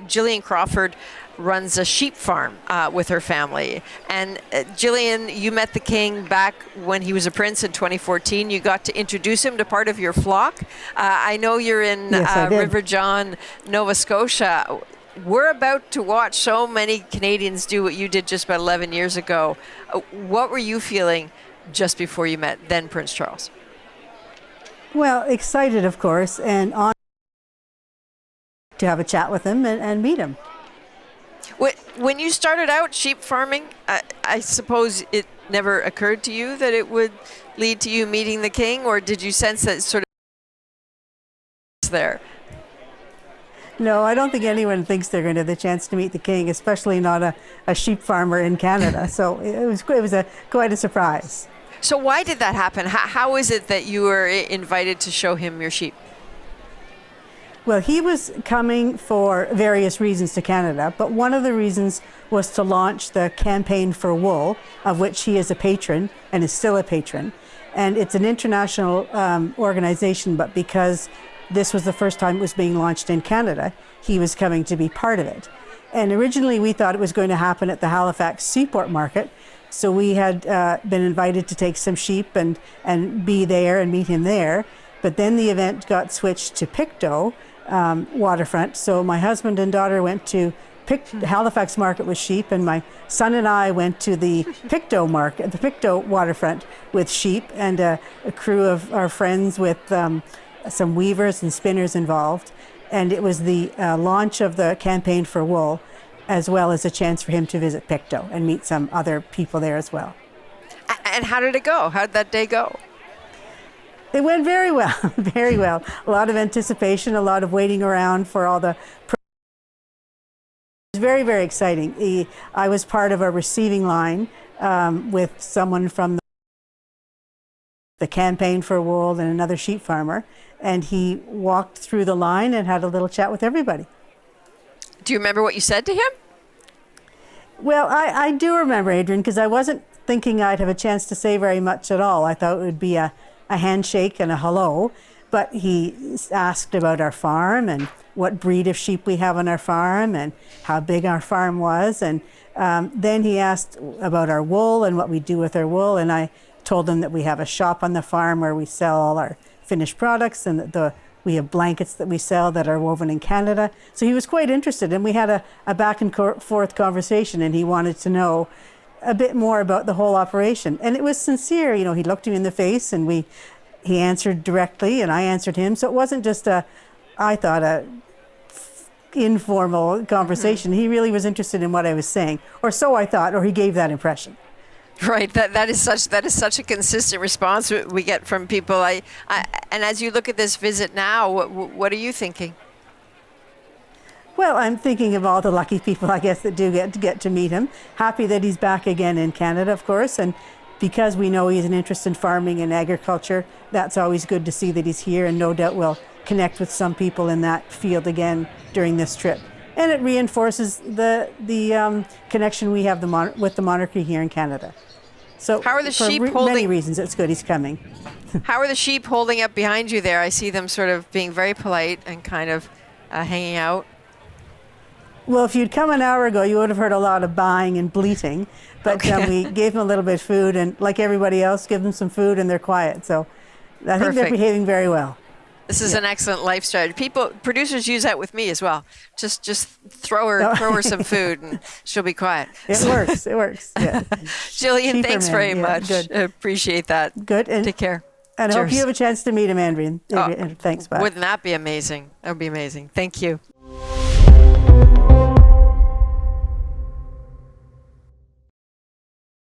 Gillian Crawford runs a sheep farm with her family. And Gillian, you met the king back when he was a prince in 2014. You got to introduce him to part of your flock. I know you're in River John, Nova Scotia. We're about to watch so many Canadians do what you did just about 11 years ago. What were you feeling just before you met then Prince Charles? Well, excited, of course, and honored to have a chat with him and meet him. When you started out sheep farming, I suppose it never occurred to you that it would lead to you meeting the king, or did you sense that sort of there? No, I don't think anyone thinks they're going to have the chance to meet the king, especially not a sheep farmer in Canada. So it was quite a surprise. So why did that happen? How is it that you were invited to show him your sheep? Well, he was coming for various reasons to Canada, but one of the reasons was to launch the Campaign for Wool, of which he is a patron and is still a patron. And it's an international organization, but because this was the first time it was being launched in Canada, he was coming to be part of it. And originally we thought it was going to happen at the Halifax Seaport Market, so we had been invited to take some sheep and be there and meet him there. But then the event got switched to Pictou waterfront. So my husband and daughter went to Halifax Market with sheep, and my son and I went to the Pictou Market, the Pictou waterfront with sheep, and a crew of our friends with some weavers and spinners involved. And it was the launch of the Campaign for Wool, as well as a chance for him to visit Pictou and meet some other people there as well. And how did it go? How did that day go? It went very well, very well. A lot of anticipation, a lot of waiting around for all the... It was very, very exciting. I was part of a receiving line with someone from the Campaign for Wool and another sheep farmer, and he walked through the line and had a little chat with everybody. Do you remember what you said to him? Well, I do remember, Adrian, because I wasn't thinking I'd have a chance to say very much at all. I thought it would be a handshake and a hello, but he asked about our farm and what breed of sheep we have on our farm and how big our farm was, and then he asked about our wool and what we do with our wool, and I told him that we have a shop on the farm where we sell all our finished products, and that we have blankets that we sell that are woven in Canada. So he was quite interested, and we had a back and forth conversation, and he wanted to know a bit more about the whole operation. And it was sincere. You know, he looked me in the face, and he answered directly, and I answered him. So it wasn't just a informal conversation. Mm-hmm. He really was interested in what I was saying, or so I thought, or he gave that impression. Right. That is such a consistent response we get from people. And as you look at this visit now, what are you thinking? Well, I'm thinking of all the lucky people, I guess, that do get to meet him. Happy that he's back again in Canada, of course, and because we know he's an interest in farming and agriculture, that's always good to see that he's here, and no doubt we'll connect with some people in that field again during this trip. And it reinforces the connection we have with the monarchy here in Canada. So how are the sheep many reasons it's good he's coming. How are the sheep holding up behind you there? I see them sort of being very polite and kind of hanging out. Well, if you'd come an hour ago, you would have heard a lot of baaing and bleating. But we gave them a little bit of food, and like everybody else, give them some food, and they're quiet. So I think they're behaving very well. This is an excellent life strategy. Producers use that with me as well. Just throw her some food, and she'll be quiet. It works. It works. Yeah. Gillian, thanks very much. Good. Appreciate that. Good. And take care. And I hope you have a chance to meet him, Adrian. Oh, thanks. Bye. Wouldn't that be amazing? That would be amazing. Thank you.